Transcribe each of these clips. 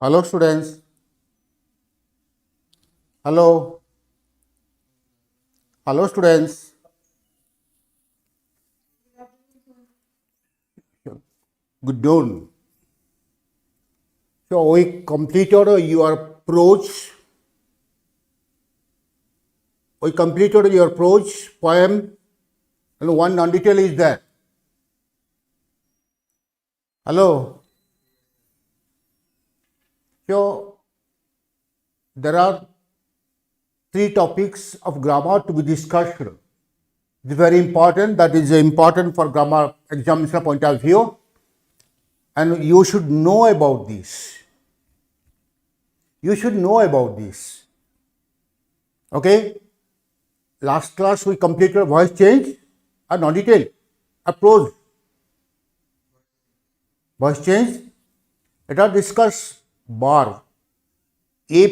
Hello, students. Hello. Hello, students. Good noon. So, we completed your prose. We completed your prose poem, and one non-detail is there. Hello. So, there are three topics of grammar to be discussed. It's very important. That is important for grammar examination point of view, and you should know about this. You should know about this. Okay. Last class we completed voice change, a non-detail, a prose. Voice change, এটা ডিসକସ୍ ବାର ଏ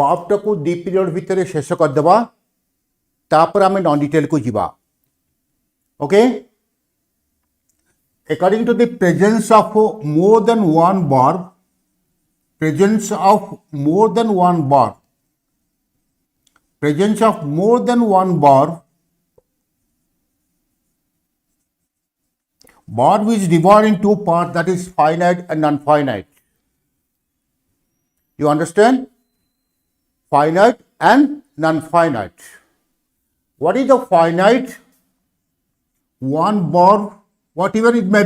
ବାର୍ଟାକୁ ଦୁଇ period ଭିତରେ ଶେଷ କରିଦେବା, ତାପରେ ଆମେ non ଡିଟେଲକୁ ଯିବା. Okay, according to the presence of more than one verb, presence of more than one verb, presence of more than one verb, verb is divided in two parts, that is finite and non-finite. You understand? Finite and non-finite. What is the finite? One verb, whatever it may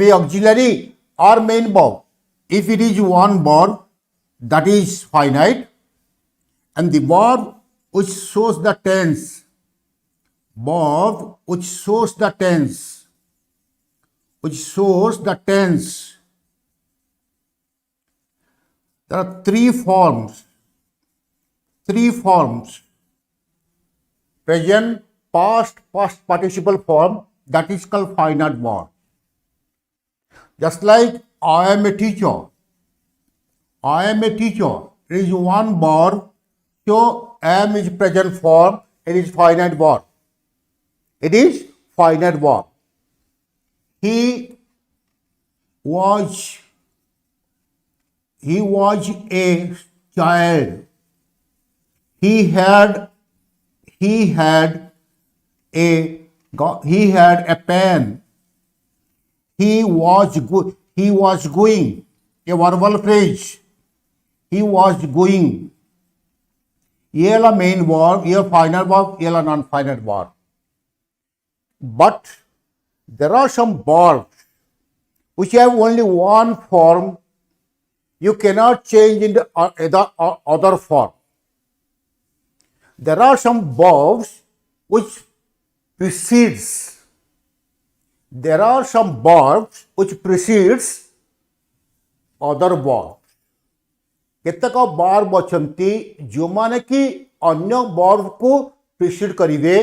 be auxiliary or main verb. If it is one verb, that is finite, and the verb which shows the tense, verb which shows the tense, which shows the tense. There are three forms. Present, past participle form, that is called finite verb. Just like I am a teacher. I am a teacher. It is one verb. So am is present form. It is finite verb. It is finite verb. He was a child. He had a pen. He was going. A verbal phrase. He was going. ये ला main verb, ये final verb, ये ला non-finite verb. But there are some verbs which have only one form. You cannot change into other form. There are some verbs which precedes. There are some verbs which precedes other verbs. केतक verb अछंती जो माने कि अन्य verb को precede करिवे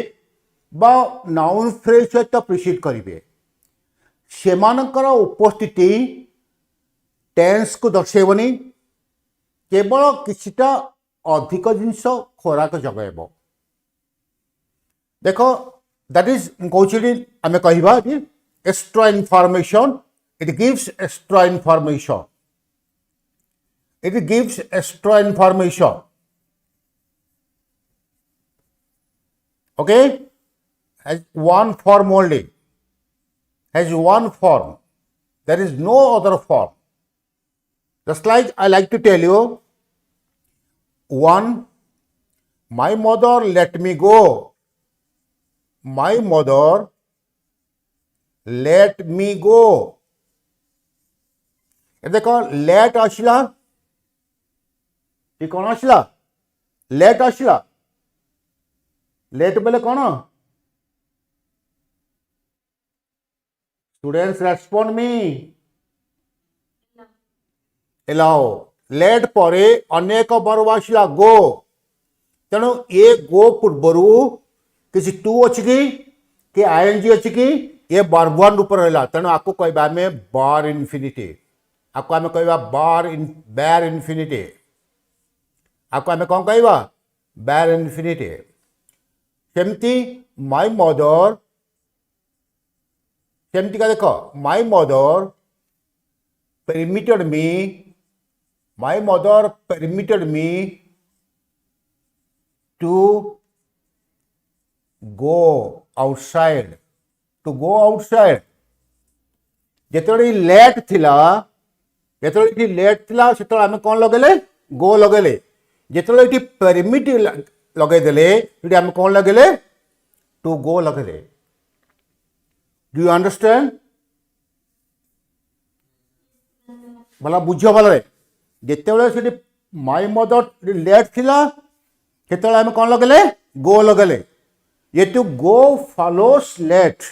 बा noun phrase सहित प्रिसीड करिवे, सेमानकर उपस्थिति टेंस को दर्शेबनी, केवल किछिटा अधिक जिंस खोराक जगाइब. देखो, दैट इज कहूँ आम कह extra information. It gives extra information. It gives extra information. Okay? Has one form only. Has one form. There is no other form. Just like I like to tell you, one, my mother let me go. My mother let me go. ये देखो, let आसला कौन आसला? Late आसला. Late बेले कौन? Students respond मी. Allow. Late परे अनेक वर्ब आसला गो. तेणु ये गो पूर्वर किसी टू अच्छी कि आईएनजी अच्छी कि ये वर्ब वन रूप रहा. तेणु आपको कहबा में बार इनफिनिटी. आपको आम कहबा बार इनफिनिटी. आपको आम कौन कहवा? बैर इनफिनिटी. सेमती माय मदर, सेमती का देख, my mother permitted me, My mother permitted me to go outside. To go outside. ଯେତେବେଳେ ଲେଟ୍ ଥିଲା ଯେତେବେଳେ ଏଠି ଲେଟ୍ ଥିଲା ସେତେବେଳେ ଆମେ କ'ଣ ଲଗେଇଲେ ଗୋ ଲଗେଇଲେ ଯେତେବେଳେ ଏଠି ପରମିଟ୍ ଲଗେଇଦେଲେ ଏଠି ଆମେ କ'ଣ ଲଗେଇଲେ ଟୁ ଗୋ ଲଗେଇଲେ ଡୁ ୟୁ ଅଣ୍ଡରଷ୍ଟାଣ୍ଡ ଭଲ ବୁଝ ଭଲରେ ଯେତେବେଳେ ସେଠି ମାଇ ମଦର ଲେଟ୍ ଥିଲା ସେତେବେଳେ ଆମେ କ'ଣ ଲଗେଇଲେ ଗୋ ଲଗେଇଲେ ଯେହେତୁ ଗୋ ଫଲୋସ୍ ଲେଟ୍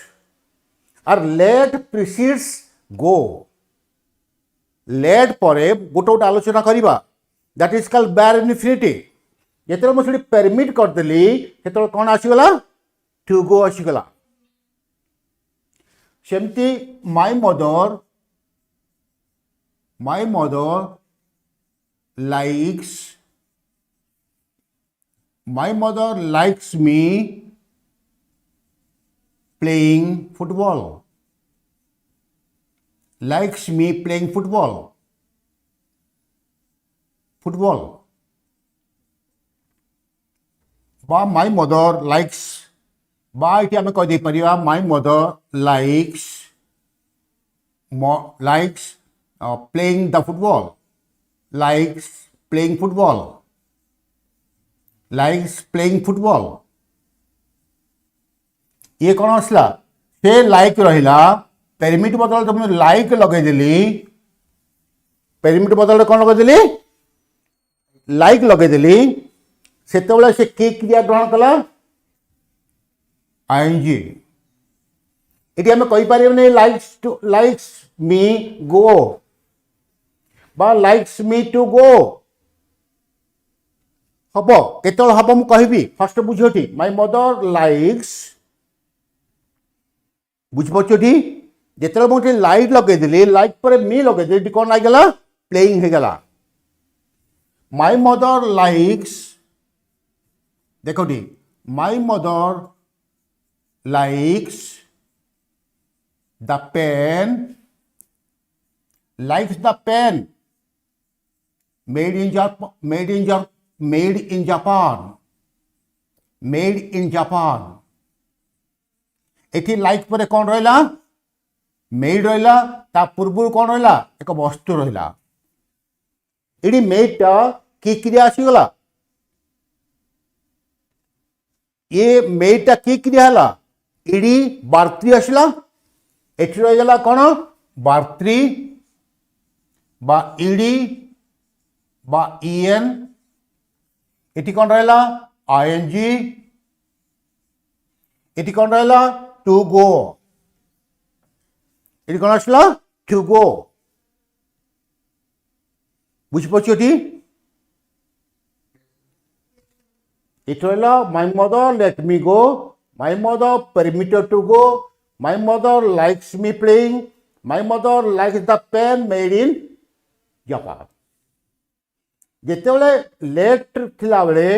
আর লেট প্রিসিডস গো লেট পরে গোটে গোটে আলোচনা করা that is call bare infinity যেতবে মু সেটি পেরমিট করদেলি সেতবে কোণ আসিগলা টু গো আসিগলা সেমতি my mother likes me playing football. Likes me playing football. বা my mother likes বা এটি আমি কই দেই পারিবা my mother likes playing the football. Likes playing football. ये कौन आसला से लाइक रहा पेरिमिट बदल तुम लाइक लगेदेली पेरिमिट बदल कौन लगेदेली लाइक लगेदेली से कि क्रिया ग्रहण कला आईएनजी ये आम कहीपर लाइक्स मी गो बा लाइक्स मी टू गो हम केत हम मुझे कहि फास्ट बुझी माय मदर लाइक्स बुझीपी जिते मुझे लाइट लगेदेली लाइट पर मी लगेदेली कौन लगेगा प्लेइंग होगला माय मदर लाइक्स देखो my mother likes the pen made in Japan एठी लाइक पर कौन रहा मेड रहा ता पूर्व कौन रहा एक वस्तु रहा ये मेडटा कि क्रिया आसीगला ये मेडटा कि क्रिया है इडी बार्त्री आसला एठी रहीगला कौन बार्त्री बा इडी बा ईएन एठी कौन रहा आईएनजी एठी कौन रहा टू गो ये कौन आसला टू गो बुझीपी ये रहा my mother let me go my mother permitted to go my mother likes me playing my mother likes the pen made in Japan जिते लेट थिला बेले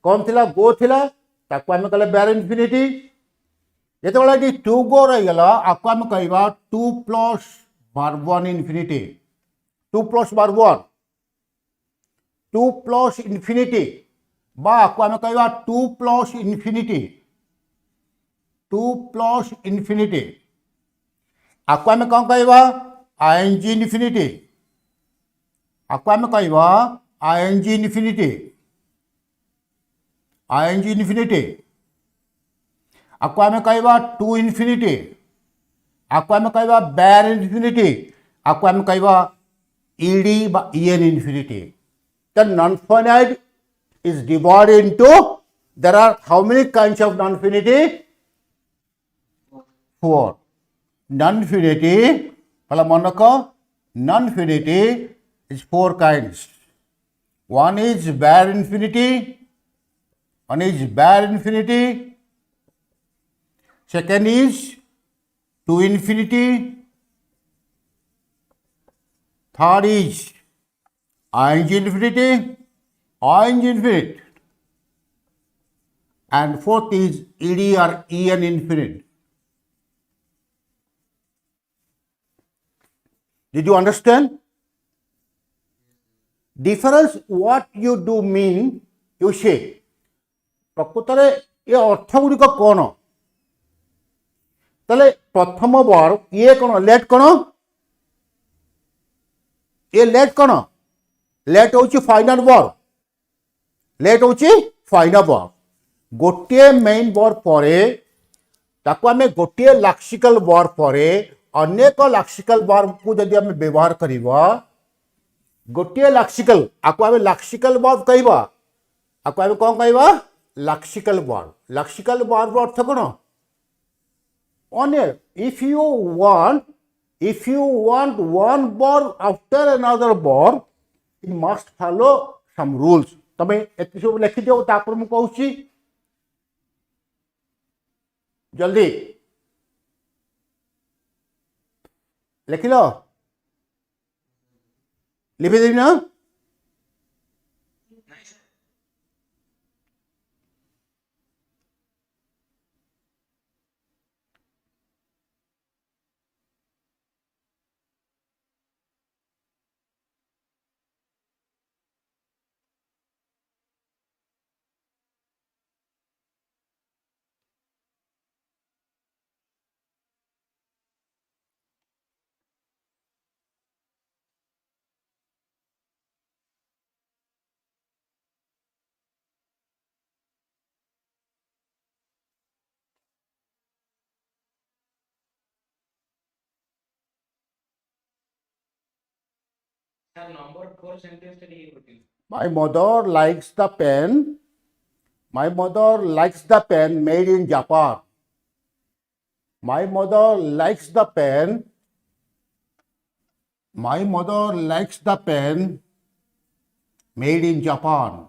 कौन थिला गो थिला ताको आमे कहले बैर इनफिनिटी जिते टू गो रहीगला आपको आम कह two plus verb one infinity to plus infinity बा आपको आम कह टू प्लस इनफिनिटी आपको आम कौन कह आईएनजी इनफिनिटी आपको आम कह आईएनजी इनफिनिटी आपको आम कह टू इनफिनिटी आपको आम कह बैर इनफिनिटी आपको आम कह ईडी बा EN infinity the non finite is divided into there are how many kinds of non finite 4 non finite भला मन रख non finite is 4 kinds one is bare infinity second is to infinity third is ing infinity and fourth is ed or en infinite. Did you understand? difference what you do mean you say ପ୍ରକୃତରେ ଏ ଅର୍ଥ ଗୁଡ଼ିକ କ'ଣ ତାହେଲେ ପ୍ରଥମ ବର୍ବ ଇଏ କ'ଣ late କ'ଣ ଏ late କ'ଣ ଲେଟ୍ ହେଉଛି ଫାଇନାଲ ବର୍ବ ଲେଟ୍ ହେଉଛି ଫାଇନାଲ ବର୍ବ ଗୋଟିଏ ମେନ୍ ବର୍ବ ପରେ ତାକୁ ଆମେ ଗୋଟିଏ ଲାକ୍ସିକାଲ ବର୍ବ ପରେ ଅନେକ ଲାକ୍ସିକାଲ ବର୍ବକୁ ଯଦି ଆମେ ବ୍ୟବହାର କରିବା ଗୋଟିଏ ଲାକ୍ସିକାଲ ଆକୁ ଆମେ ଲାକ୍ସିକାଲ ବର୍ବ କହିବା ଆକୁ ଆମେ କ'ଣ କହିବା ଲାକ୍ସିକାଲ ବର୍ବ ଅର୍ଥ କ'ଣ on if you want one verb after another verb it must follow some rules तमे एति सब लिखि दियो तापर मु कहूची जल्दी लिखिलो लिखि देबी ना My mother likes the pen. My mother likes the pen made in Japan. My mother likes the pen. My mother likes the pen made in Japan.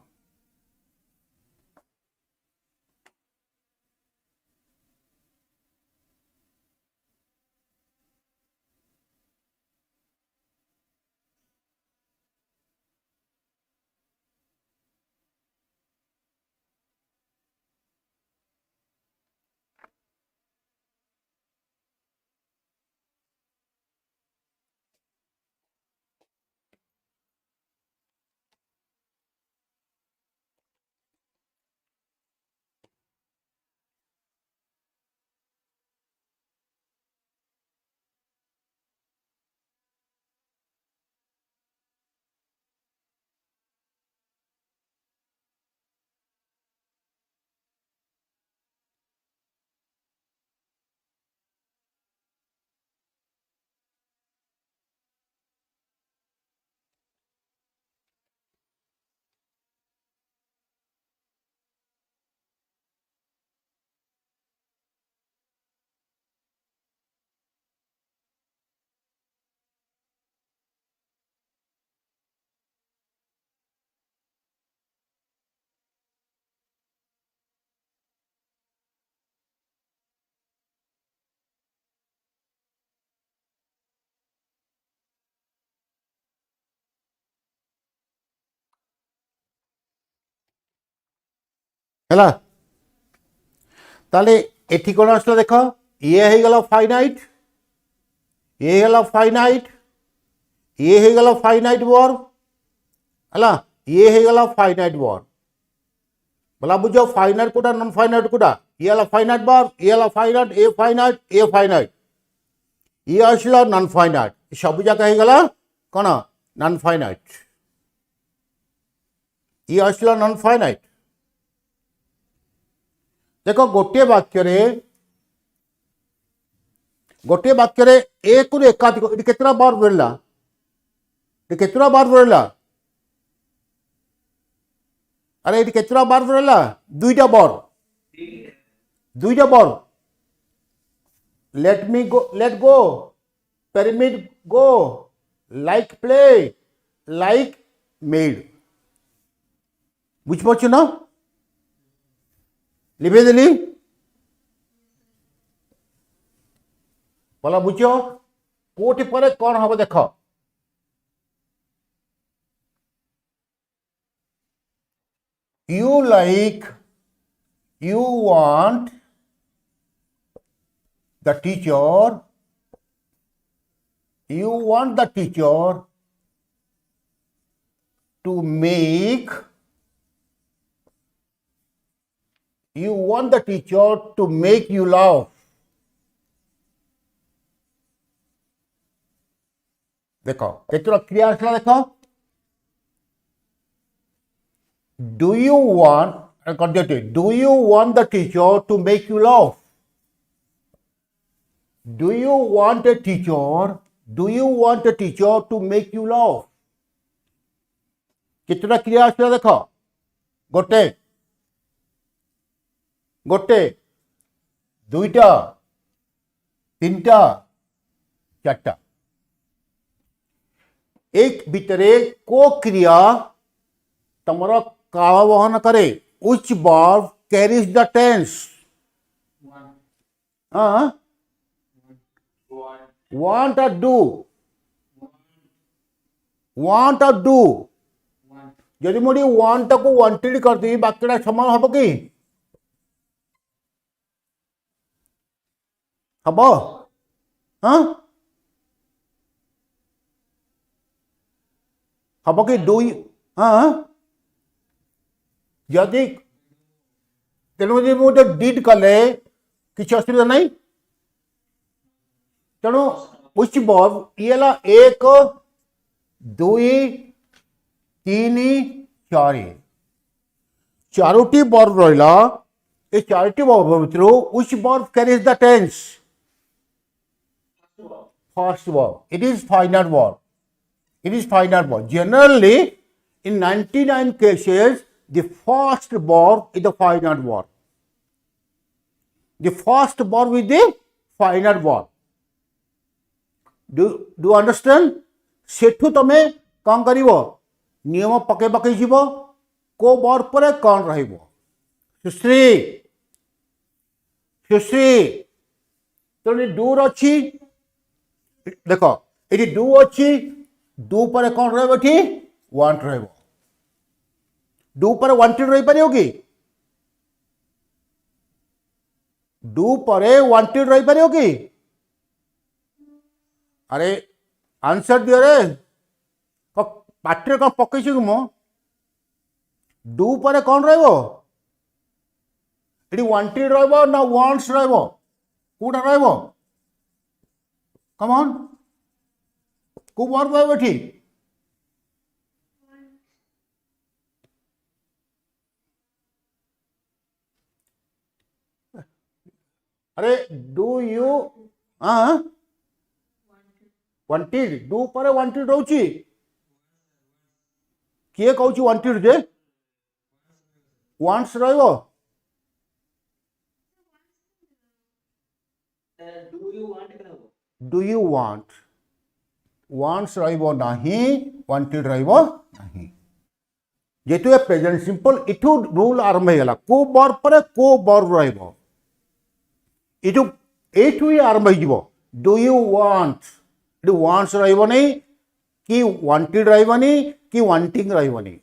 ହେଲା ताले एठी कोन आसला देखो ये हे गला फाइनाइट ये गला फाइनाइट ये हे गला फाइनाइट वर्ब हला ये हे गला फाइनाइट वर्ब बोला बुझो फाइनाइट कोटा नॉन फाइनाइट कोटा ये गला फाइनाइट वर्ब ये गला फाइनाइट ए फाइनाइट ये आसला नॉन फाइनाइट सब जगह हे गला कोन नॉन फाइनाइट ये आसला नॉन फाइनाइट देखो गोटे वाक्य रे एक रु एकाधिक ये केतरा बार बोलला ये केतरा बार बोलला अरे ये केतरा बार बोलला दुईटा बार let go permit go like play like made बुझ पाछ ना लिखे देली बोला बुझ कोटि पर कौन हम देख you like you want the teacher to make, you want the teacher to make you laugh. देखो केतुरा क्रिया आसला देखो. Do you want, do you want the teacher to make you laugh? Do you want a teacher? Do you want a teacher to make you laugh? कितना क्रिया आसला देखो. गोटे गोटे दुईटा तीनटा चारटा. एक भितरे को क्रिया तमरा काल वहन करे. Which verb carries the tense? Want or do? Want or do? यदि मुझे want को wanted कर दी बाकी समान हम कि हम हम कि do यदि तेणु मुझे डिड कले किसी असुविधा नहीं. तेणु which verb ये ला एक दुई तीन चार चारोटी वर्ब रहा. ये चारोटी वर्ब भितर which verb carries the tense? First verb. It is final verb. It is final verb. Generally, in 99 cases, the first verb is the final verb. The first verb is the final verb. Do you understand? Sethu तमे कौन करिवो नियम पके पके जीवो को verb पर कौन रहिवो. सुश्री सुश्री तो डूर अच्छी देखो ये डू अच्छी. डू पर कौन रहिबो एठी वांट रहिबो. डू पर वांटेड रही पारियो कि डू पर वांटेड रही पारियो कि अरे आंसर दियो रे पाठ्य कौन पकई कि मो डू पर कौन रहिबो एठी वांटेड रहिबो ना वांट्स रहिबो कोटा रहिबो कम ऑन को वर्ब रहिबो एठी अरे डू यू वांटेड डू पर वांटेड रहउची किए कहउची वांटेड जे वांट्स रहइबो. डू यू वांट वांट्स रहइबो नाही वांटेड रहइबो नाही. जेतु ए प्रेजेंट सिंपल इठू रूल आरंभ हेला को वर्ब पर को वर्ब रहइबो. इठू एठू ही आरंभ हो. डू यू वांट इठू वांट्स रहइबो नहीं कि वांटेड रहइबो नहीं कि वांटिंग रहइबो नहीं.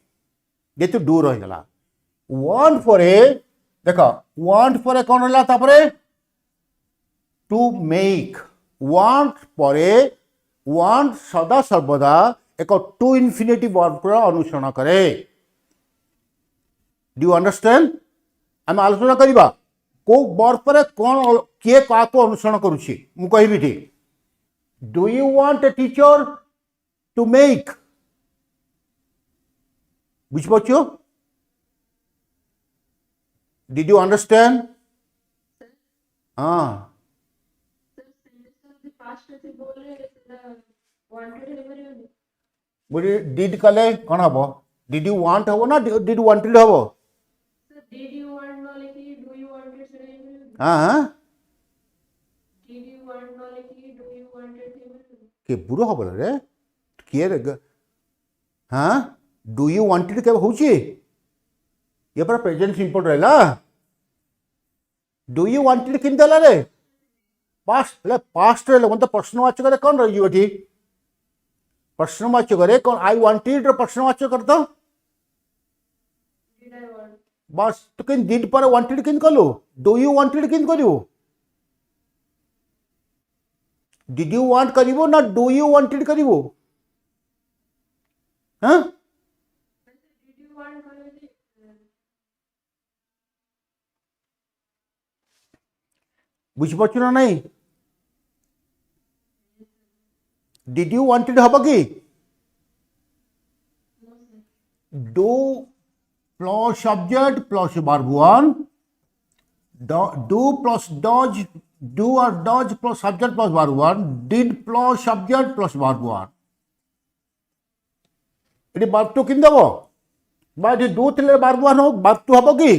जेतु डू रहिगला वांट फॉरे देखो वांट फॉरे कौन रहला तापरे टू मेक. वांट फॉरे वांट सदा सर्वदा एक टू इन्फिनिटिव वर्ब को अनुसरण करे. Do you understand? आम आलोचना करबा को वर्ब पर कौन किए का को अनुसरण करुछि मु कहबी ठी. Do you want a teacher to make बुझ पछो. Did you understand? हाँ बुझी डिड कले कौन हबो डिड यू वांट हबो ना डिड वांटेड हबो. हाँ के बुरो हबो रे किए रे. हाँ डू यू वांटेड के होउची ये पर प्रेजेंट सिंपल रहला. डू यू वांटेड किन देला रे पास्ट ले पास्ट रे मतलब प्रश्नवाचक रे कौन रही एठी प्रश्नवाचक रे कौन आई वांटेड रे प्रश्नवाचक करता बस. तो किन डिड पर वांटेड किन कलो डू यू वांटेड किन करिवो. डिड यू वांट करिवो ना डू यू वांटेड करिवो. हाँ बुझिपारछु ना नहीं डिड यू वांटेड हब कि do plus subject plus verb one do plus does do और does plus subject plus verb one did plus subject plus verb one ये वर्ब टू किन दब बा डू थे वर्ब वन हो verb two हब कि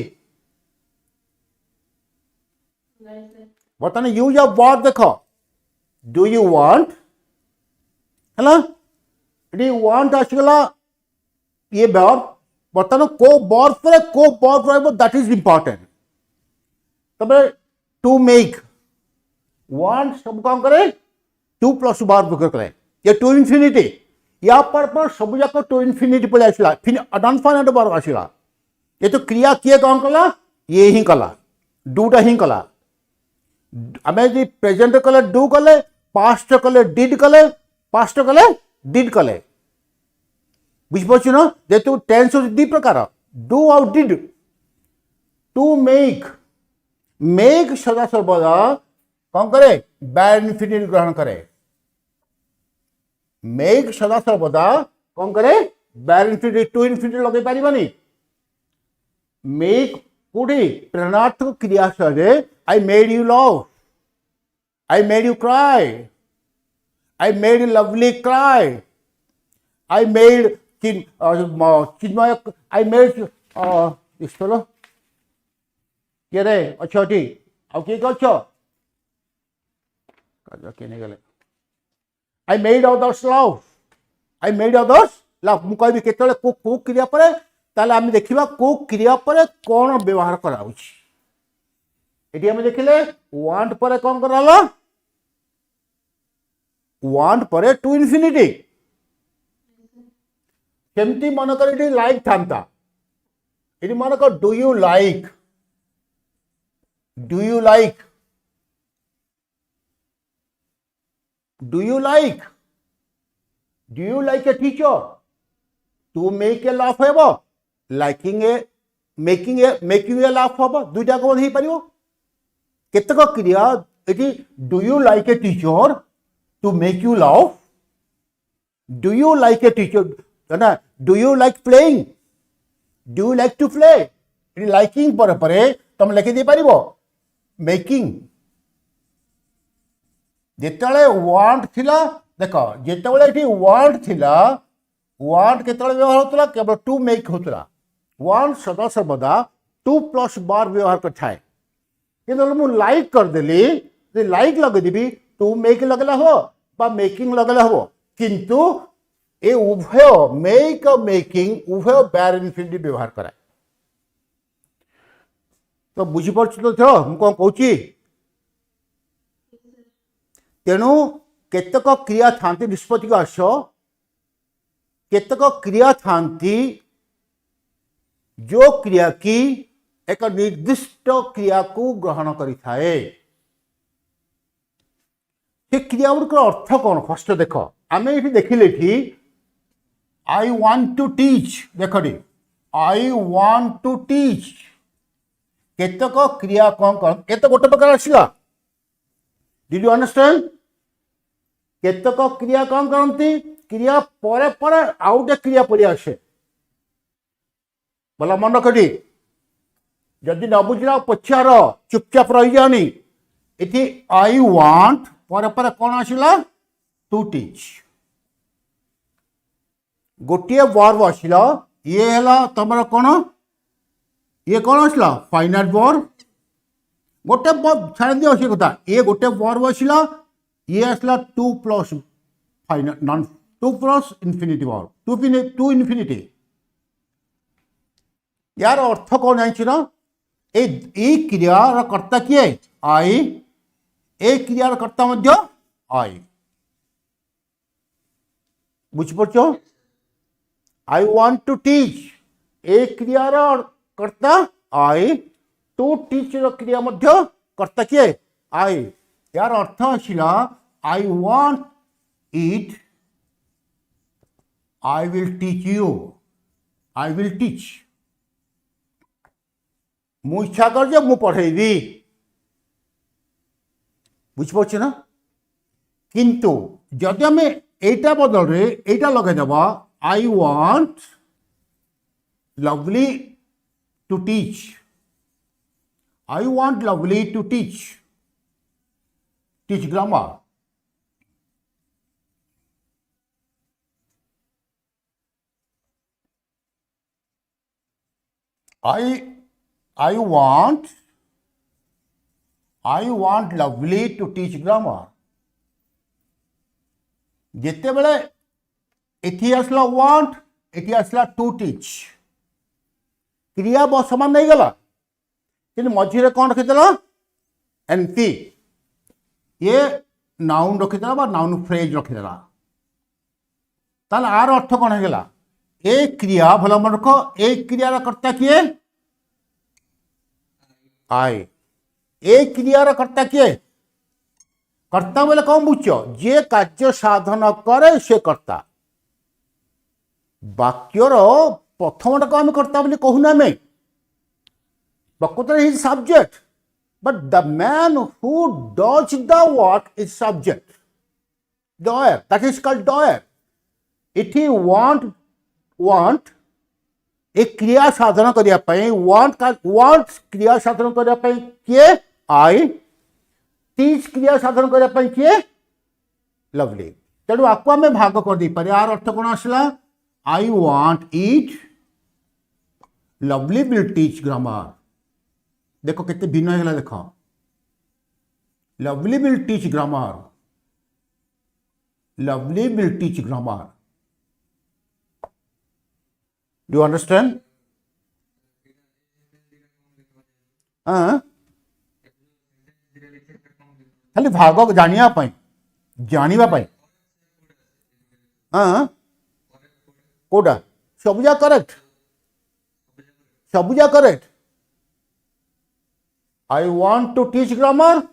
बर्तमान यूज ऑफ वर्ब देख डू यू वांट है ये वांट आसगला ये वर्ब बर्तमान को वर्ब पर को वर्ब रहिबो दैट इज इंपोर्टेंट तबे टू मेक वांट सब काम करे टू प्लस वर्ब करे ये टू इनफिनिटी या पर सब जाक टू इनफिनिटी पड़े आसला फिर नॉन फाइनाइट वर्ब आसला ये तो क्रिया किए कौन कला ये ही कला डूटा ही कला आम जी प्रेजेंट कले डू कले पास्ट कले डिड कले बुझिपारछु ना जेतु टेंस दी प्रकार डू और डिड टू मेक मेक सदा सर्वदा कौन करे बैड इनफिनिटी ग्रहण करे मेक सदा सर्वदा कौन करे बैड इनफिनिटी टू इनफिनिटी लगे पारिबानी मेक कोठी प्रेरणार्थक क्रिया सहे I made you love I made you cry I made you lovely cry I made Chinmay I made Ishwar किए रे अच्छा ठीक आउ किए अच्छ किए गले I made others love I made others love मु कहबी केतले को क्रिया पर ताले आम देखा को क्रिया पर कौन व्यवहार करा ये आम देखिले वांट पर कौन कराला वांट पर टू इनफिनिटी केमती मन कर लाइक था ये मन कर do you like do you like do you like do you like a teacher to make a laugh हेब liking a making a laugh हम दुईटा कौन हो पार केतक क्रिया ये do you like a teacher to make you laugh do you like a teacher ना do you like playing do you like to play liking पर तुम लिखि दे पार मेकिंग जिते वांट थिला देख जिते वांट थिला वांट केतले व्यवहार होता केवल टू मेक होता वांट सदा सर्वदा टू प्लस बार व्यवहार कर कि लाइक करदेली लाइक लगेदेवी टू मेक लगला हो बा मेकिंग लगला हो किंतु ए उभय मेक मेकिंग उभय बैर इनफिनिटी व्यवहार कराए तो बुझीपार तो कौन कहूँ तेणु केतक क्रिया था निष्पत्ति को आस केतक क्रिया था जो क्रिया की एक निर्दिष्ट क्रिया को ग्रहण करें क्रिया गुड़िक अर्थ कौन फर्स्ट देख आम ये देखिले आई वांट टू टीच देख आई वांट टू टीच केतक क्रिया कौन कौन केत गोटे प्रकार आसला डिड यू अंडरस्टैंड केतक क्रिया कौन करती क्रिया परे परे आउ गए क्रिया पड़े आसे बोला मन रखी जदि न बुझला पचार चुपचाप रही जानी ये आई वांट पर कौन आसला टू टीच गोटे वर्ब आसला ये है तुम कौन ये कौन आसला फाइनाइट वर्ब गोटे वर्ब छाड़ दियो से कथा ये गोटे वर्ब आसला ये आसला to plus finite non to plus infinity verb to infinity यार अर्थ कौन जानी ना ए क्रियार कर्ता किए आई ए क्रियार कर्ता मध्य आई बुझिपारछ आई वांट टू टीच ए क्रियार कर्ता आई टू टीच क्रिया मध्य कर्ता किए आई यार अर्थ आसला I want it I will teach you I will teach मु इच्छा कर मु पढ़ेबी বুঝিপারছ না কিন্তু যদি আমি এইটা বদলে এইটা লগাই দেবা I want lovely to teach I want Lovely to teach grammar. I want Lovely to teach grammar. যেতেবেলে এটি আসলা want এটি আসলা to teach ক্রিয়া সমান নেই গলা কিন্তু মঝিরে কোন রখিদেল এনপি ये नाउन रखिदेला बा नाउन फ्रेज रखिदेला ताहले आर अर्थ कौन हो गला ए क्रिया भल मन रख ए क्रियार कर्ता किए आई ए क्रियार कर्ता किए कर्ता बोले कौन बुझ जे कार्य साधन करे से कर्ता वाक्यर प्रथमटा को आम कर्ता बोली कहूना आम प्रकृत is subject but the man who does the work is subject doer that is called doer if he want एक क्रिया साधन करिया पई want क्रिया साधन करिया पई किए आई teach क्रिया साधन करिया पई किए लवली तेणु आपको आम भाग कर दी पारे यार अर्थ कौन आसला I want it lovely will teach grammar देखो कितने भिन्न होगा देख lovely will teach grammar lovely will teach grammar do understand खाली भाग जानिया कोटा सबुजा correct I want to teach grammar.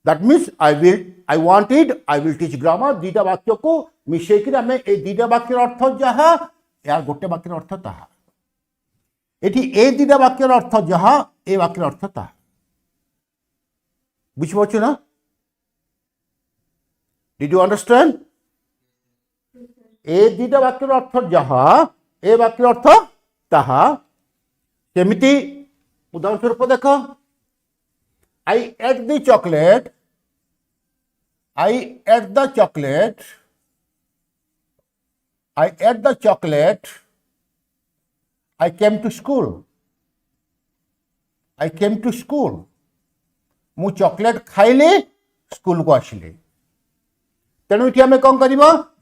That means I want it. I will teach grammar. दीटा वाक्य को मिसेक आम ए दीटा वाक्यर अर्थ जहाँ यार गोटे वाक्यर अर्थ ताहा एटी ए दीटा वाक्यर अर्थ जहाँ ए वाक्यर अर्थ ताहा बुझिपारछ ना Did you understand? ए दीटा वाक्यर अर्थ जहाँ ए वाक्यर अर्थ ताहा केमिति उदाहरण स्वरूप देख I ate the chocolate. I ate the chocolate. I came to school. मु चॉकलेट खाइली स्कूल को आसिली तेणु ये आम कौन कर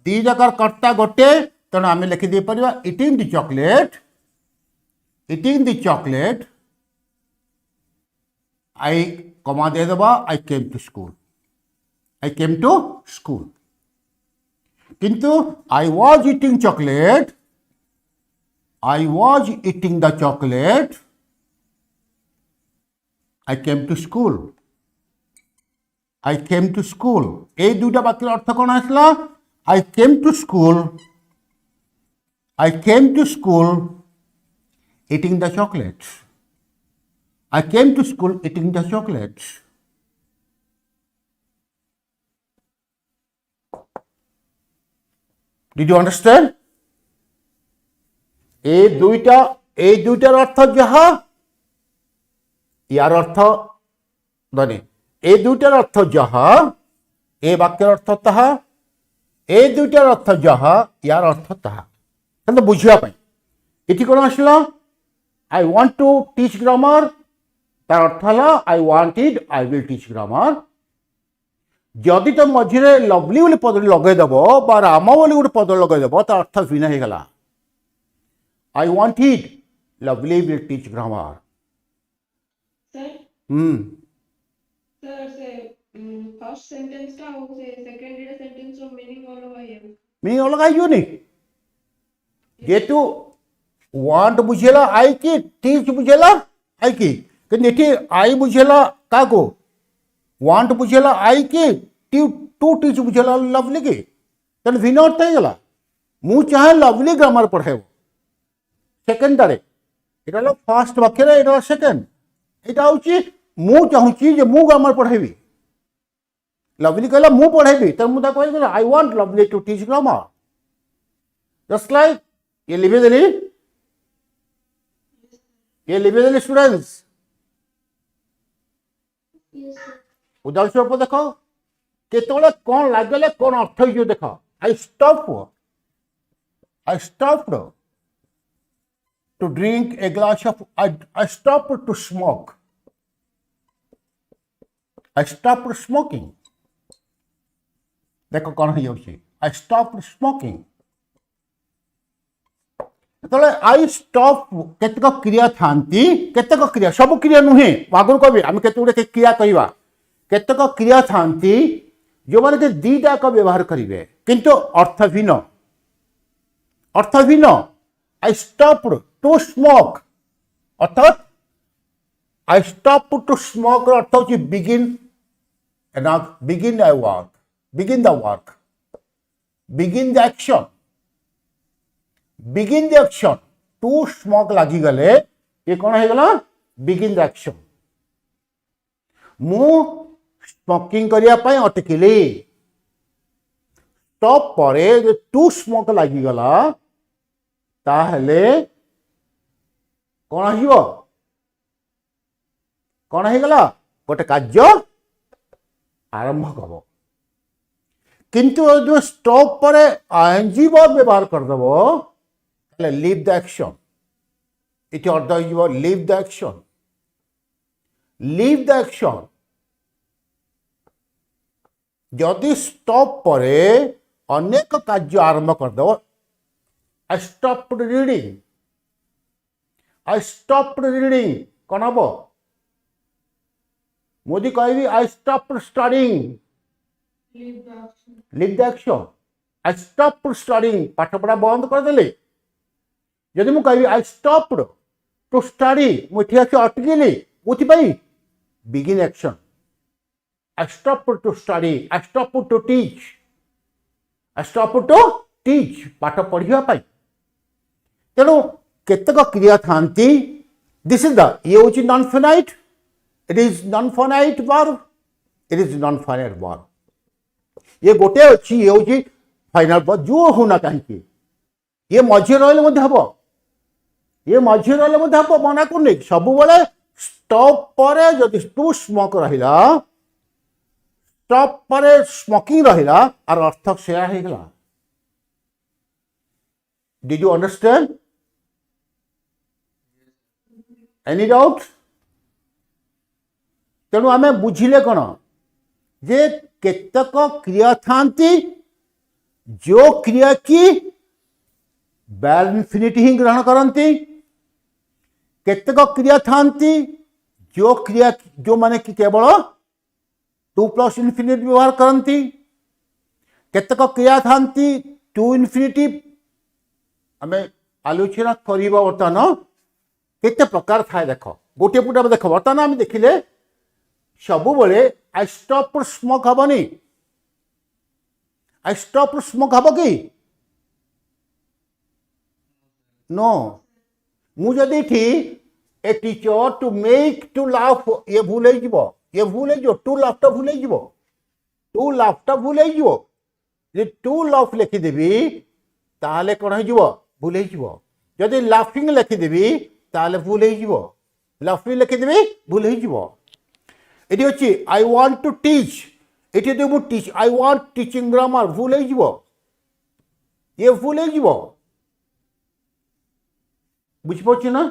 दी जगार कर्ता गोटे तेणु आम लिखिदे पार इटिंग द चॉकलेट I कमा दे दबा I came to school किंतु I was eating the chocolate I came to school এই দুইটা বাক্যের অর্থ কোন আসলা I came to school eating the chocolate I came to school eating the chocolate. Did you understand? এই দুইটার অর্থ যাহা ইয়ার অর্থ মানে এই দুইটার অর্থ যাহা এই বাক্যের অর্থ তাহা এই দুইটার অর্থ যাহা ইয়ার অর্থ তাহা কিন্তু বুঝিয়া পাই এটি কোন আসলো I want to teach grammar तार अर्थ है I wanted I will teach grammar जदि तुम मझे लवली बोली पद लगेदेव बा राम बोली गोटे पद लगेदेव तार अर्थ भिन्न हो गला I wanted lovely will teach grammar meaning अलग आइजनी जेतु वांट बुझेला आई कि टीच बुझेला आई कि ये आई बुझेला क्या वांट बुझेला आई कि टू टीच बुझेला लवली की तेना भिन्न अर्थ हो गला मु चाहे लवली ग्रामर पढ़ाइब सेकेंडारे ये फास्ट वाक्य सेकेंड यहाँ हूँ मु चाहूँगी मु ग्रामर पढ़ाइबी लवली कहला मु पढ़ेबी तो मुझे कह I want lovely to teach grammar just like ये लिखे देली स्टूडेंट्स उदाहरण स्वरूप देख केतले कौन लगे कौन अर्थ हो देख I stopped to drink a glass of I stopped to smoke I stopped smoking देख कौन हो I stopped smoking I stop केतक क्रिया थांती केतक क्रिया सब क्रिया नुहे आगुरी कह आम केत गुड़े क्रिया कहवा केतक क्रिया थांती जो मैंने कि दीटा का व्यवहार करेंगे किंतु अर्थहीन आई स्टॉप्ड टू स्मोक अर्थात आई स्टॉप्ड टू स्मोक अर्थ हो begin the work begin the action to smoke लगी गले ये कौन है गला बिगिन द एक्शन मु स्मोकिंग करिया पई अटकिली स्टॉप परे जो टू स्मोक लगी गला ताहले कौन हिबो कौन है गला गोटे कार्य आरंभ करो किंतु जो स्टॉप पर आईएनजी वर्ब व्यवहार कर देबो लीव द एक्शन इति अर्थ हो लीव द एक्शन जदि स्टॉप पर अनेक कार्य आरंभ कर दो आई स्टॉप्ड रीडिंग कौन हम मोदी कहि I stopped studying leave the action I stopped studying पाठ पढ़ा बंद कर देले जदि मु कहि आई स्टॉप्ड टू स्टडी मुठी आछि अटकिली उथिपाई begin action I stopped to study I stopped to teach पाठ पढ़िया पाई तेणु केतक क्रिया थांती दिस इज द ये होची non finite it is non finite verb ये गोटे अच्छी ये होची फाइनाइट वर्ब जो होना कहीं ये मझे रहिले मध्ये हबो मना करनी सब बेले स्टॉप पर जदि टू स्मोक रहिला स्टॉप पर स्मोकिंग रहिला और अर्थ सेया हे गला did you understand any doubt तेणु आम बुझिले कौन जे केतक क्रिया थांती जो क्रिया की बैड इन्फिनिटी ही ग्रहण करती केतक क्रिया थांती जो माने कि केवल टू प्लस इन्फिनिटी व्यवहार करती केतक क्रिया थांती टू इन्फिनिटी आम आलोचना करवा बर्तमान केते प्रकार थाए देख गोटे पुटा देख बर्तमान आम देखिले सब बेले आई स्टॉप स्मोक हेनी आई स्टॉप स्मोक हम कि नो मुझे a teacher to make to laugh ये भूल टू लाफ्टा भूल टू लाफ लिखिदेवी ताहले कौन हो भूल जदि लाफिंग लिखिदेवी ताहले भूल लाफिंग लिखिदेवी भूल ये अच्छी आई वांट टू टीच ये teach I want teaching grammar भूल ये भूल बुझिपार ना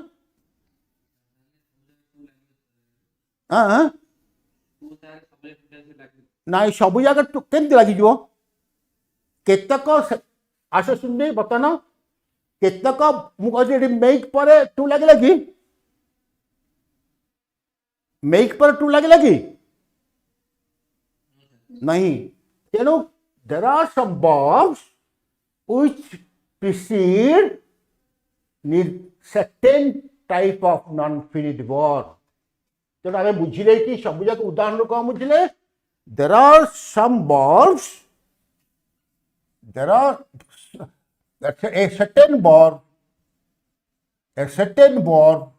ना सब जगह केमती लगे केतक आस सुन बर्तमान केतक मुझे मेक पर टू लगे कि मेक पर टू लगे कि नहीं तेणु there are some verbs which precede certain type of non-finite verb तेणु आम बुझिले कि सब जगह उदाहरण कौन बुझिले there are some verbs there are a certain verb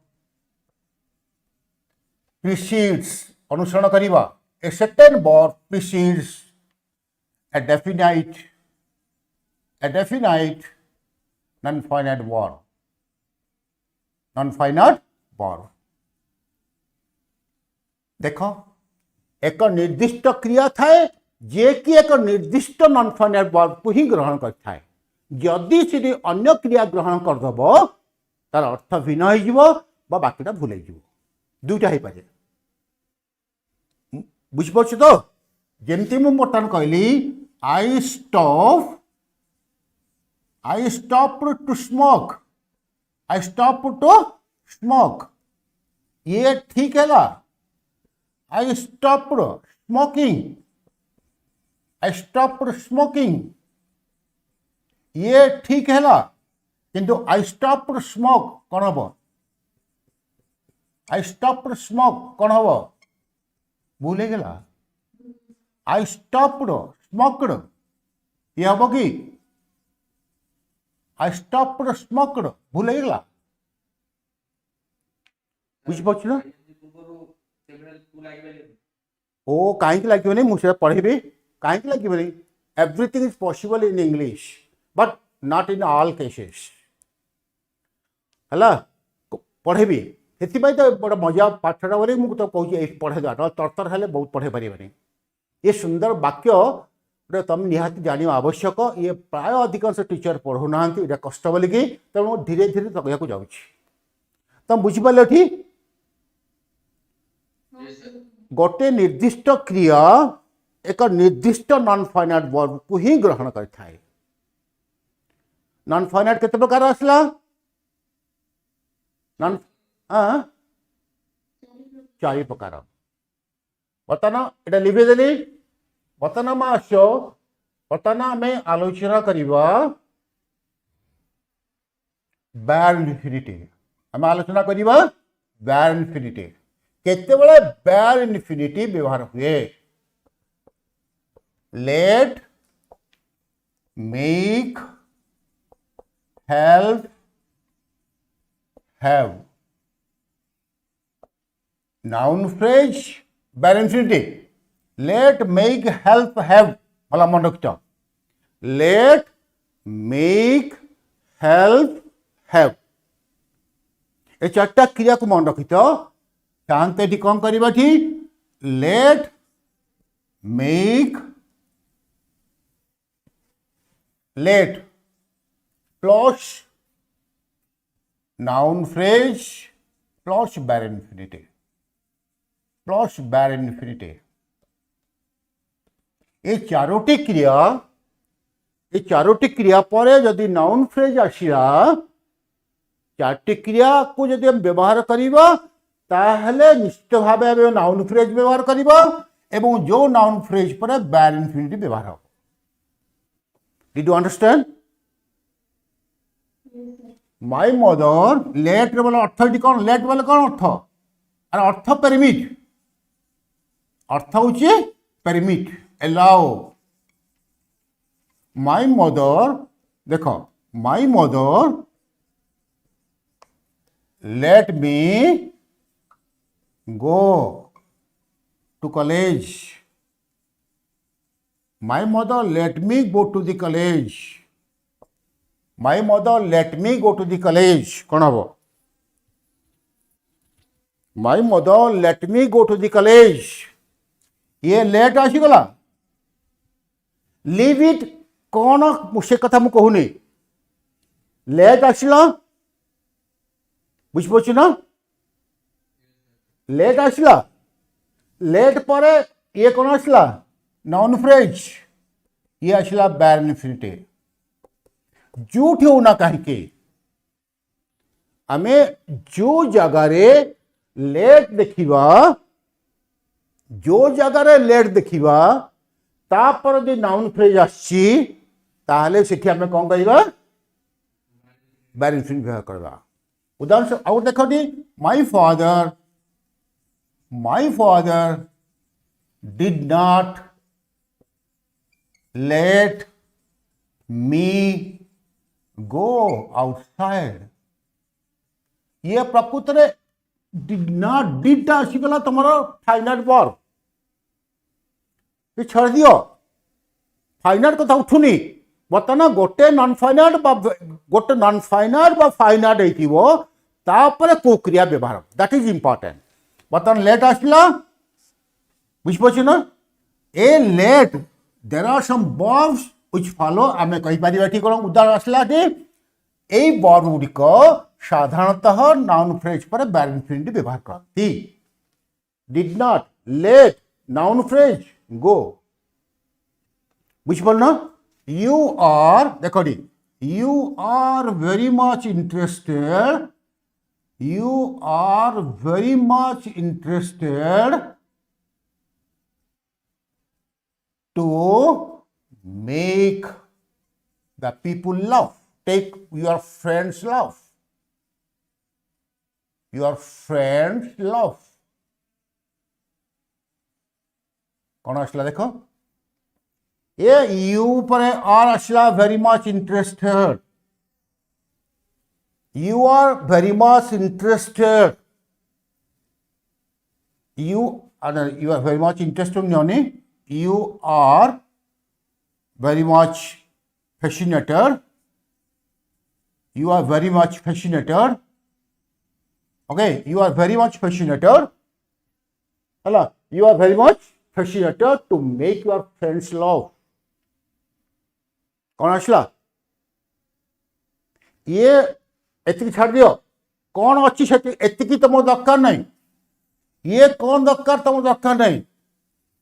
precedes अनुसरण करिबा a certain verb precedes a definite non-finite verb. Non-finite verb. देखो एक निर्दिष्ट क्रिया थाए जे कि एक निर्दिष्ट non-finite verb को ही ग्रहण करता है जदि से अन्य क्रिया ग्रहण करदेव तार अर्थ भिन्न हो बाकीटा भूल दुईटा हो पारे बुझिपार तो जमती मुझे बर्तमान कहली आई स्टॉप टू स्मोक ये ठीक है आई स्टॉप स्मोकिंग ये ठीक है किंतु आई स्टॉप स्मोक कौन हम आई स्टॉप स्मोक कौन हम भूल गला आई स्टॉप्ड स्मोक्ड ये हम कि आई स्टॉप्ड स्मोक्ड भूल गला बुझिपार ना ओ कहीं लगे मुझे पढ़ेबी कहीं लगे everything is possible in English but not in all cases है पढ़ेबी से तो बड़ा मजा पाठटा बोली मुझे तो कहे पढ़े देवा तरतर हेल्ले बहुत पढ़े पारे ये सुंदर वाक्य तुम निहाती जाना आवश्यक ये प्राय अधिकांश टीचर पढ़ुना ये कष्ट बोलिकी तेणु धीरे धीरे कहूँ जाऊँ तुम बुझिपार ठीक गोटे निर्दिष्ट क्रिया एक निर्दिष्ट non-finite verb को ही ग्रहण करता है non-finite केते प्रकार आसला नॉन चारि प्रकार बर्तमान एटा लिखी देली बर्तमान आम आस बर्तमान आम आलोचना करवा bare infinity आम आलोचना करवा bare infinity केतेबेले bare infinity व्यवहार हुए let make help have noun phrase bare infinity let make help have भला मन रखिथ लेट मेक हेल्प हैव ये चार्टा क्रिया को मन रखिथ शांत ये कौन करवा let make late plus noun phrase plus bare infinity ये चारोटी क्रिया पर जदि नाउन फ्रेज आसला चारोटी क्रिया को जदि हम व्यवहार करवा ताहले निश्चित भाव नाउन फ्रेज व्यवहार करवा एवं जो नाउन फ्रेज पर bare infinity व्यवहार हो did you understand my mother let वाला अर्थ कौन लेट वाले कौन अर्थ अरे अर्थ पेरमिट अर्थ हूँ पेरमिट एलाउ माय मदर देख my mother let me go to college my mother let me go to the college my mother let me go to the college कौन हम my mother let me go to the college ये let आसीगला leave it कौन से कथा मुझे कहूनी late आसला बुझिपार ना लेट आसला लेट पर ये कौन आसला नाउन फ्रेज ये आसला bare infinity जोठी होना कहीं आमे जो जगार लेट देखा जो जगार लेट देखा तापर यदि नाउन फ्रेज आसी आम कौन करवा bare infinity व्यवहार करवा उदाहरण से आउ देख my father did not late me go outside ये प्रकृत में डिड नॉट डिड आसीगला तुम फाइनाइट वर्ब ये छाड़ दियो फाइनाइट कथा उठुनी बर्तमान गोटे नॉन फाइनाइट गोटे नॉन फाइनाइट फाइनाइट होइतिबो तापरे को क्रिया व्यवहार दैट इज इंपोर्टेंट बर्तमान लेट आसला बुझ पछ ना ए let there are some verbs which follow आमे कहि परिबा ठीक कोन उदाहरण आसला जे ए वर्ब गुडिक साधारणतः नाउन फ्रेज पर बैर इन्फिनिटी व्यवहार करती did not let noun phrase go बुझ पड़ ना you are देखो you are very much interested to make the people laugh take your friends laugh कौन आसला देखो ये यू पर आर आसला very much interested you are very much interested you are very much interested noni you are very much fascinated okay you are very much fascinated hala you are very much fascinated to make your friends laugh कौन आसला ये एतिकी छाड़ दियो कौन अच्छी से एतिकी तुम दरकार नहीं ये कौन दरकार तुम दरकार नहीं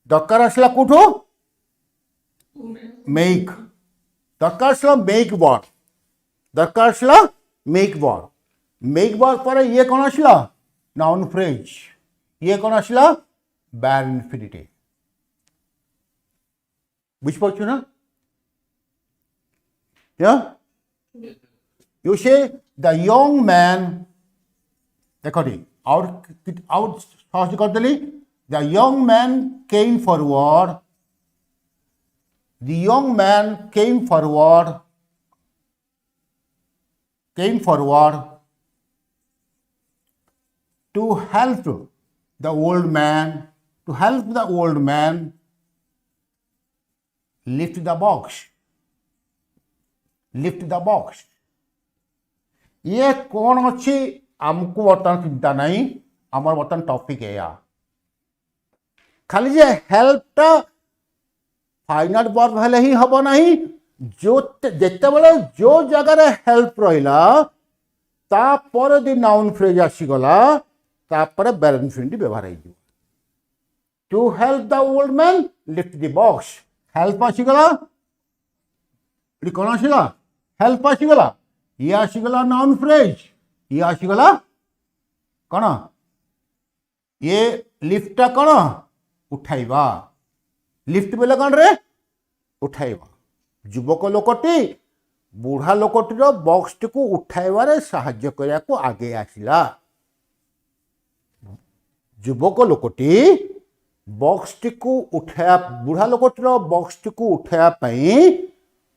दरकार आसला कौटू मेक दरकार आसला मेक वर्ड पर ये कौन आसला नाउन फ्रेज ये कौन आसला बैर इन्फिनिटी बुझ पाচ্ছ ना yeah you say the young man देखो out सहज कर देली the young man came forward to help the old man lift the box ये कौन अच्छी आमको बर्तमान चिंता नहीं आमर बर्तमान टॉपिक है खाली जे हेल्पटा फाइनाइट वर्ब हेले ही हबो नहीं जो जेते बेले जो जगह रे हेल्प रहिला ता पर दि नाउन फ्रेज आसी गला ता पर बैर इन्फिनिटी व्यवहार है to help the old man lift the box help आसी गला ये कौन आसीला हेल्प आसीगला ये आसीगला नाउन फ्रेज ये आसीगला कौन ये लिफ्टा कौन उठाइबा लिफ्ट बेले कौन रे उठाइबा युवक लोकटी बुढ़ा लोकटीर बॉक्स टी को उठाइबारे साहाय्य करिया को आगे आसिला युवक लोकटी बॉक्स टी को उठाया बुढ़ा लोकटीर बॉक्स टी को उठाया पई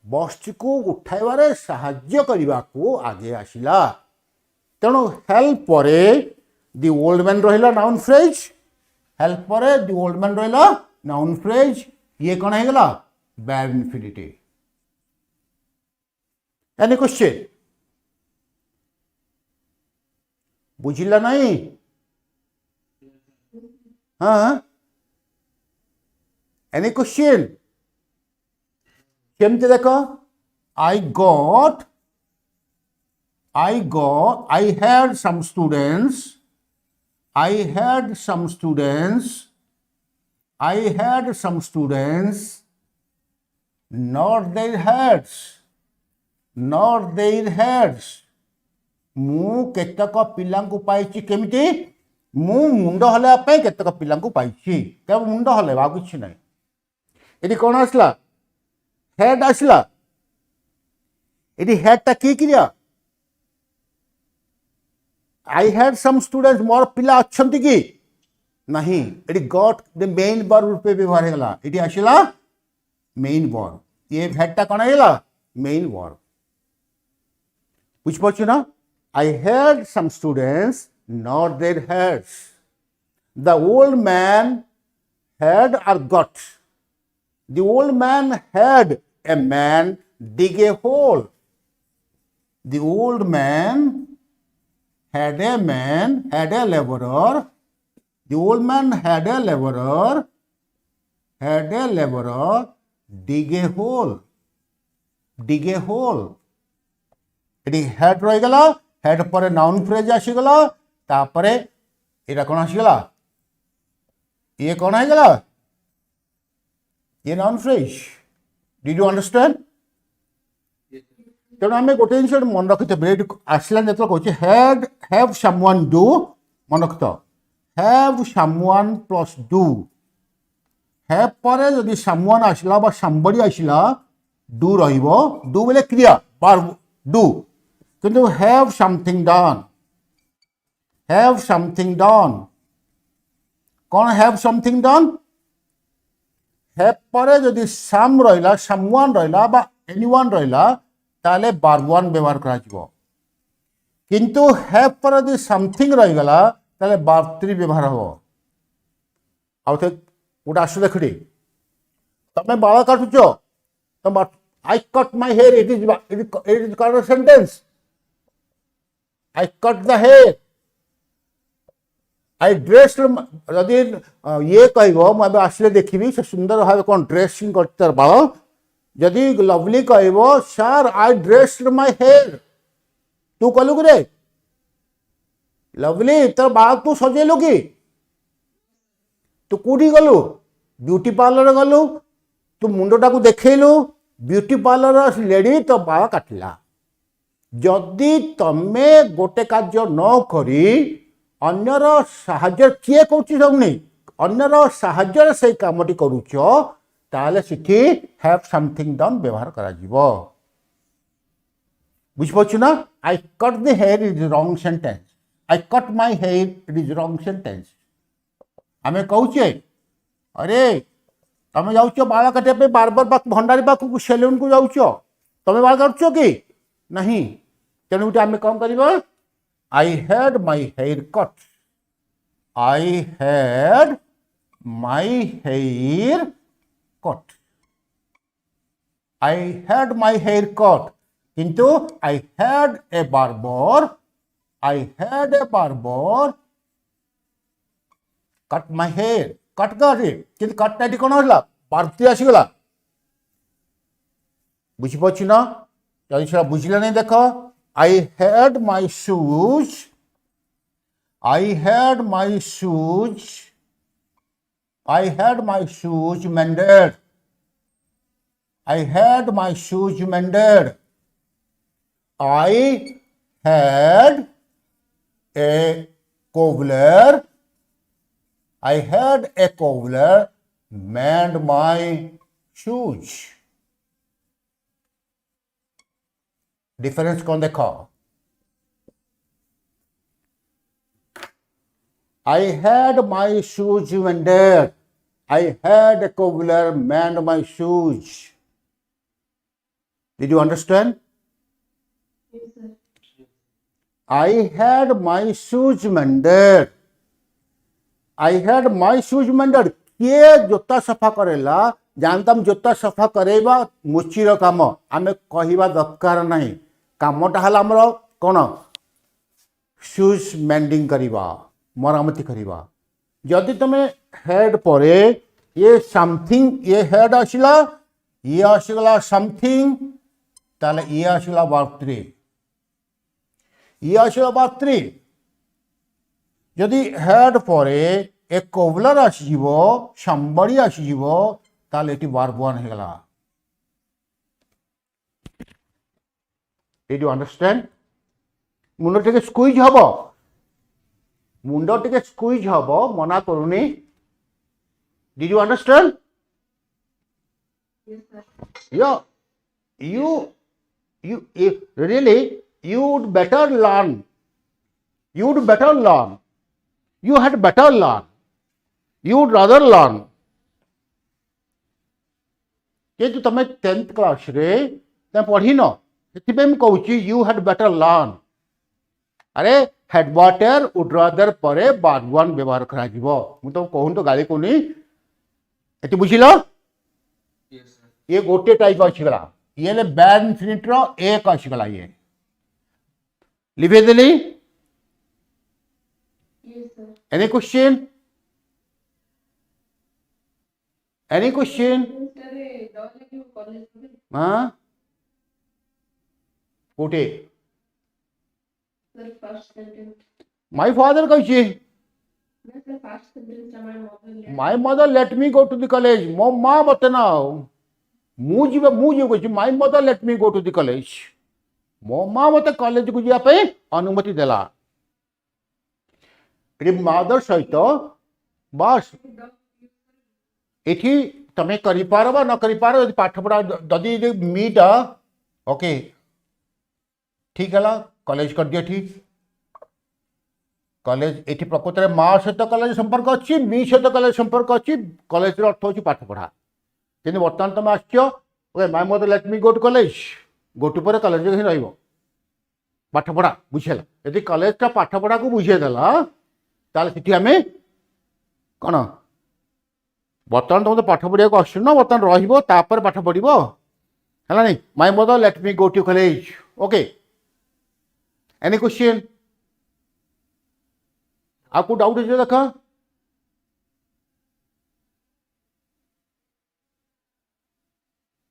बॉक्स को उठाइबारे साहाय्य करने को आगे आसिला तेणु हेल्प परे दि ओल्ड मैन रहिला नाउन फ्रेज हेल्प परे दि ओल्ड मैन रहिला नाउन फ्रेज ये कौन है गला बैर इन्फिनिटी एनी क्वेश्चन बुझिला नहीं हाँ एनी क्वेश्चन केमती देखो I had some students not their heads मु केतक पिला पाई केमिति मु मुंड हल्ला केतक पिला पाई केवल मुंड हल्ला कि ना ये कौन आसला हेड आसला ये हेडटा कि क्रिया आई हैड सम स्टूडेंट्स मोर पिला अच्छंती कि नहीं ये गॉट द मेन वर्ब रूपे व्यवहार होगा ये आसला मेन वर्ब ये हेडटा कौन है मेन वर्ब बुझ पाछ ना I had some students not their heads the old man had और got The old man had a man dig a hole. The old man had a laborer. The old man had a laborer dig a hole. Dig a hole. এটি head রয়েগলা, head পরে noun phrase আসিগলা, তাপরে এটা কোণ আসিগলা, ইয়ে কোণ হয়েগলা, ইয়ে noun phrase. Did you understand? তেমন আমি গোটে জিনিস মনে রଖିথে এটি আসলে যেত কହୁଛି হ্যাড হ্যাভ সামওয়ান ডু, মনে রখিথ have someone plus do. Have পরে যদি সামওয়ান আসলা বা সামবডি আসলা ডু রহিব। ডু বলে ক্রিয়া বার ডু, কিন্তু have something done, have something done. কোন হ্যাভ সামথিং ডান? হ্যাভ পরে যদি সাম রহিলা, সামওয়ান রহিলা বা এনিওয়ান রহিলা তাহলে বার ওয়ান ব্যবহার করা যাব। কিন্তু হ্যাভ পরে যদি সামথিং রহিগলা তাহলে বার থ্রি ব্যবহার হব। আউথে গোটা আসু দেখুটি, তুমি বাল কাটুছ, তোমার I cut my hair, it is called a sentence. I cut the hair. I dressed, যদি ইয়ে কহব মু এবে আসলে দেখবি সে সুন্দর ভাবে কোন ড্রেসিং করতে বাল। যদি লভলি কহব sir I dressed my hair, তু কলু কি রে লভলি তোর বাল তু সজেইলু কি? তু কোটি গলু? বিউটি পার্লর গলু, তু মুন্ডটাকে দেখেইলু, ब्यूटी पार्लर लेडी तो बाल काटला। जदि तमे गोटे कार्य न करी अन्यर साहाय्य किए कौच सब नहीं अन्यर साहाय्य से कामटी करुच ताले सिठी हैव समथिंग डन व्यवहार करा जीवो। बुझिपारछु ना? I cut the hair is wrong sentence, I cut my hair it is wrong sentence. आमे कहूचे अरे তুমি যাচ্ছ বাল কাটিয়া বারবার ভণ্ডারী পাখক সেলুন কু যাচ্ছ, তুমি বাল কাটুছ কি নাহি? তেণু আমি কম করিবা I had my hair cut, I had my hair cut, I had my hair cut. কিন্তু আই হ্যাড এ বারবার, আই হ্যাড এ বারবার কট মাই হেয়ার, কট কাটে কিন্তু কটটা এটি কোণ হল বাড়তি আসিগলা। বুঝিপারছি না? যদি সেটা বুঝলে না দেখ I had my shoes, I had my shoes, I had my shoes mended, I had my shoes mended, I had a cobbler, I had a cobbler mend my shoes. Difference कौन देखो? I had my shoes mended, I had a cobbler mend my shoes. Did you understand? Yes, sir. I had my shoes mended, I had my shoes mended. किए जोता सफा करेला? जानताम जोता सफा करेबा मुचिर काम आमे कहिबा दरकार नहीं। कामटा हला हमर कोन शूज मेंडिंग करिबा, मरामती करिबा। जदि तमे हेड परे ये समथिंग, ये हेड आसिला, ये आसिगला समथिंग, ताले ये आसिगला बार्त्री, ये आसिगला बार्त्री। जदि हेड परे ए कोबलर आसीजिवो, somebody आसीजिवो, ताले एटी वर्ब वन हेगला। Did you understand? मुंड टिके स्क्वीज हबो, मुंड टिके स्क्वीज हबो, मना करूनी। Did you understand? Yes, sir. Yeah, you really you would better learn. You would better learn. You had better learn. You would rather learn. ଯେହେତୁ ତମେ 10th କ୍ଲାସରେ ତମେ ପଢ଼ିନ, ସେଥିପାଇଁ ମୁଁ କହୁଛି you had better learn. ଆରେ had better would rather ପରେ ବାର ୱାନ୍ ବ୍ୟବହାର କରାଯିବ। ମୁଁ ତ କହୁନି ତ ଗାଳି କହୁନି, ଏଠି ବୁଝିଲ? ये गोटे टाइप आसीगला ये ले बैर इनफिनिट रो एक आसीगला ये लिखे देली Yes, sir. Any question any question Sir, dog college. हाँ गोटे Sir, first sentence. My father कही No, sir, first sentence my mother. My mother let me go to the college मो माँ मत ना मुझे my mother let me go to the college मो माँ मत कॉलेज को जावाई अनुमति देला मदर सहित बस ये तुम्हें कर न कर पाठ पढ़ा जदि मीट ओके ठीक है कॉलेज कर दिया ठीक कॉलेज ये प्रकृत में माँ सहित कॉलेज संपर्क अच्छी मी सहित कॉलेज संपर्क अच्छी कॉलेज अर्थ हूँ पाठ पढ़ा कि बर्तमान तुम आसके my mother let me go to college go to पर कॉलेज ही रही पाठ पढ़ा बुझेगा यदि कॉलेज पाठ पढ़ा को बुझेदेला ताले आम कौन बर्तमान तुम तो पाठ पढ़ा आस बर्तमान रही पाठ पढ़ है नहीं my mother let me go to college okay any question आपको डाउट है देखा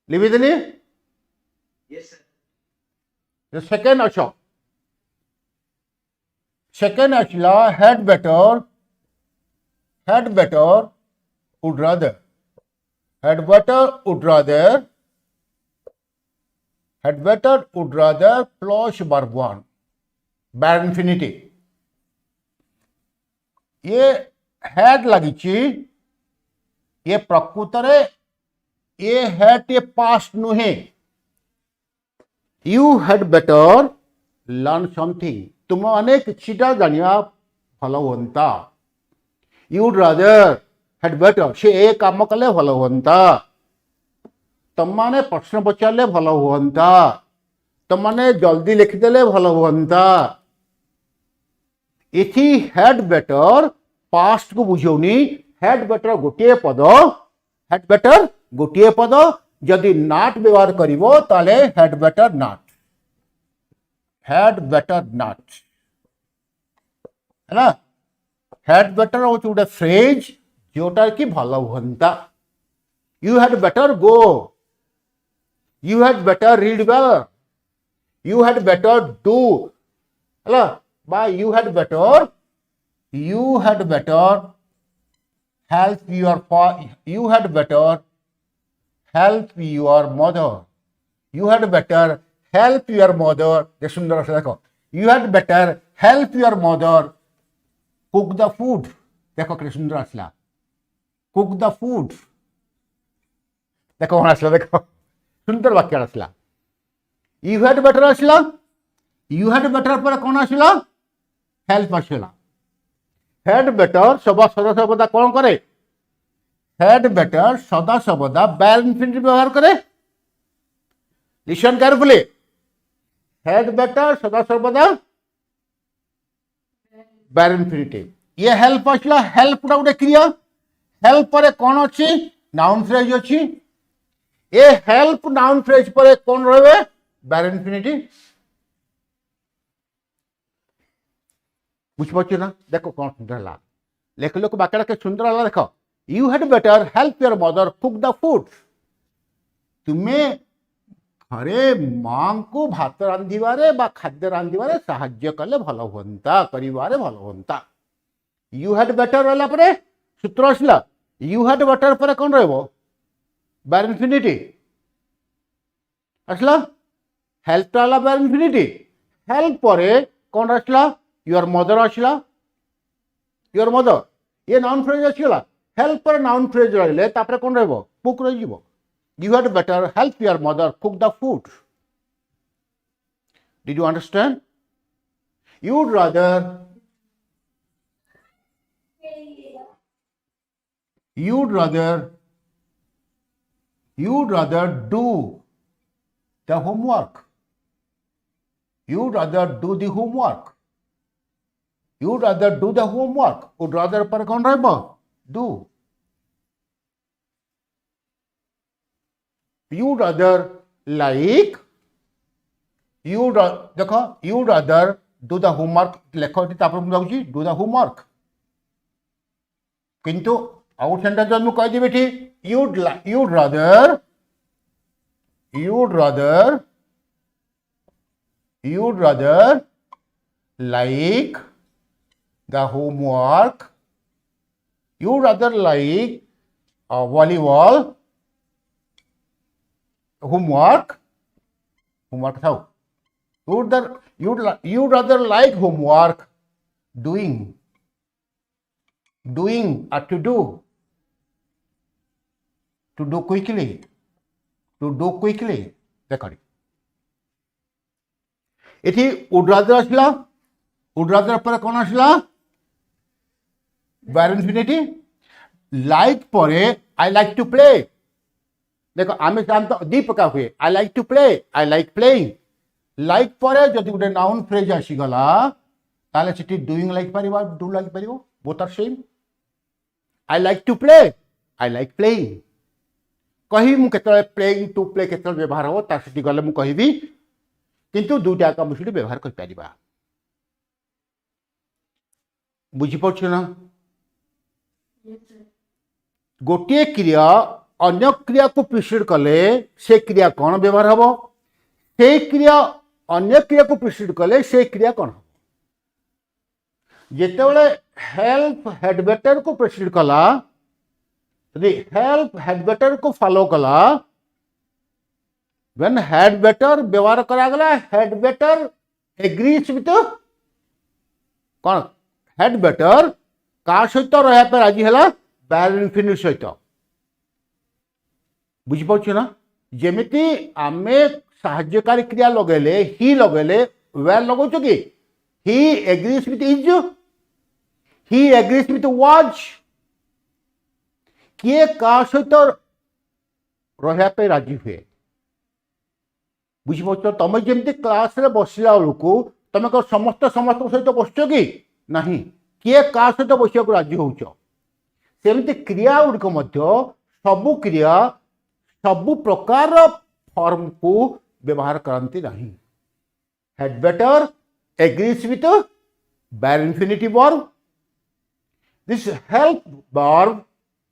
लिखी देली Yes, sir. सेकेंड अच्छा सेकेंड आसला had better would rather had better would rather plus verb one bare infinity ये हेड लगी ये प्रकृत ये हेड ये पास्ट नुहे you had better learn something तुम मैंने किछिटा जानिया भल होता यूड रादर हेड बेटर से ए काम कले भल होता तुम मैंने प्रश्न पचारे भल होता तुम मैंने जल्दी लिखिदेले भल होता इथि हेड बेटर पास्ट को बुझौनी हेड बेटर गोटे पद जदि नाट व्यवहार करिवो ताले हेड बेटर नाट है ना हेड बेटर हूँ गोटे फ्रेज जोटा कि भल होता you had better go you had better read well you had better do है बा you had better help you had better help your mother you had better help your mother सुंदर से देखो you had better help your mother cook the food देखो कि सुंदर आसला cook the food देखो आसला देखो सुंदर वाक्य आसला यू हेड बेटर आसला यू हेड बेटर पर कौन आसला हेल्प आसला हेड बेटर सदा सर्वदा कौन करे हेड बेटर सदा सर्वदा बैर इनफिनिटी व्यवहार करे लिसन केयरफुली हेड बेटर सदा सर्वदा बैर इनफिनिटी ये हेल्प आसला हेल्प गोटे क्रिया हेल्प पर कौन अच्छी नाउन फ्रेज अच्छी ये हेल्प नाउन फ्रेज पर कौन रहे बैर इनफिनिटी बुझे ना देखो कौन सुंदर है लिख लोक बाक्यटा के सुंदर है देख you had better help your mother cook the food तुम्हें घरे माँ को भात रांधिबारे बा खाद्य रांधिबारे साहाय्य कले भल होता करिबारे भल होता यू हेड बेटर रहला परे सूत्र आसला यू हेड बेटर पर कौन रहबो बैर इनफिनिटी आसला हेल्प रहला बैर इनफिनिटी हेल्प पर कौन आसला योर मदर आसला योर मदर ये नाउन फ्रेज आसला हेल्प पर नाउन फ्रेज रहिले तापर कौन रहबो कुक रही जीवो you had better help your mother cook the food did you understand you'd rather do the homework you'd rather do the homework would rather पर कौन रहबो do you'd rather like, देखो you'd rather do the homework लेख eighty तापर मु जाउची do the homework किंतु out sentence मु कह देबे ठी you'd rather like the homework, you'd rather like volleyball homework थाउ you'd rather like homework doing or to do quickly देखो एठी would rather आसला would rather पर कौन आसला bare infinity like परे I like to play देखो आमे जानत दी प्रकार हुए I like to play I like playing like परे जदि गोटे नाउन फ्रेज आसी गला ताले सिटी डूइंग लाइक परिबा डू लाइक परिबो both are same I like to play I like playing कहि मु केतले प्लेइंग टू प्ले केतले व्यवहार हो ता सिटी गले मु कहिबी किंतु दुटा का मुसिटी व्यवहार कर परिबा बुझी पछ ना Yes, sir. गोटे क्रिया अन्य क्रिया को प्रिसीड कले से क्रिया कौन व्यवहार हबो से क्रिया अन्य क्रिया को प्रिसीड कले से क्रिया कौन हबो जेतेबेले हेल्प हेड बेटर को प्रिसीड कला यदि हेल्प हेड बेटर को फॉलो कला व्हेन हेड बेटर व्यवहार करा गला हेड बेटर एग्रीज विथ कौन हेड बेटर का सहित रहा पे राजी है bare infinity सहित बुझीपार ना जमीती आमे साहाय्यकारी क्रिया लगेले ही लगेले वेर लगौच कि he agrees with is he agrees with was किए का सहित रहा पे राजी हुए बुझीपार तुम जमी क्लास रे बसला बेलू तुम कौन समस्त सहित बसुच कि नहीं किए का सहित बसिया राजी होच सेमती क्रिया गुड़िक सबु क्रिया सबु प्रकार फॉर्म को व्यवहार करती नहीं head better agrees with bare infinity verb this help verb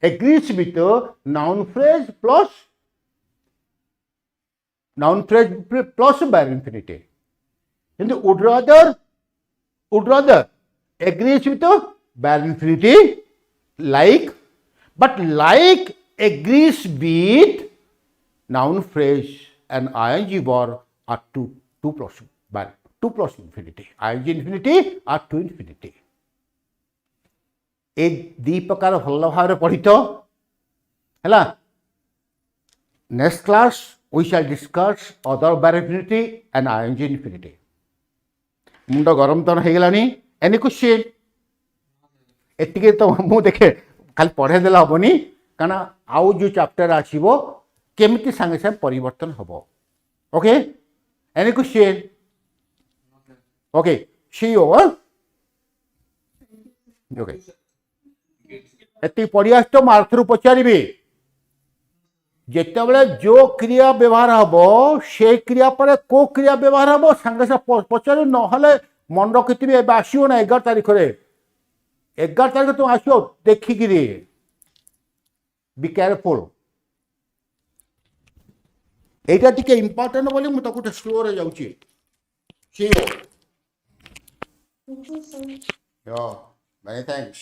agrees with noun phrase plus bare infinity and would rather agrees with bare infinity like but like agrees with noun phrase and ing verb are two plus infinity ing infinity are to infinity ए दी प्रकार भल भाव पढ़ी तो है next class we shall discuss other bare infinity and ing infinity मुंड गरम तो हो गलानी एनी क्वेश्चन एतिके तो मु देखे खाली पढ़े देला हबनी काना आउ जो चैप्टर आसीबो केमिति संगे संगे परिवर्तन हबो okay any question okay see you okay एति पढ़ी आस तो मार्थ रु पचारिबे जेतेबेले जो क्रिया व्यवहार हबो से क्रिया पर को क्रिया व्यवहार हबो संगे संगे पचारि न हले मन रखिथिबे एबे आसीओ ना 11 तारिख रे 11 तारिख तुम आसो देखिकी बी केयरफुल एटा टिके इंपोर्टेंट बोली मु ताको स्लो रे जाउची सी यू Thank you, sir. या मेनी थैंक्स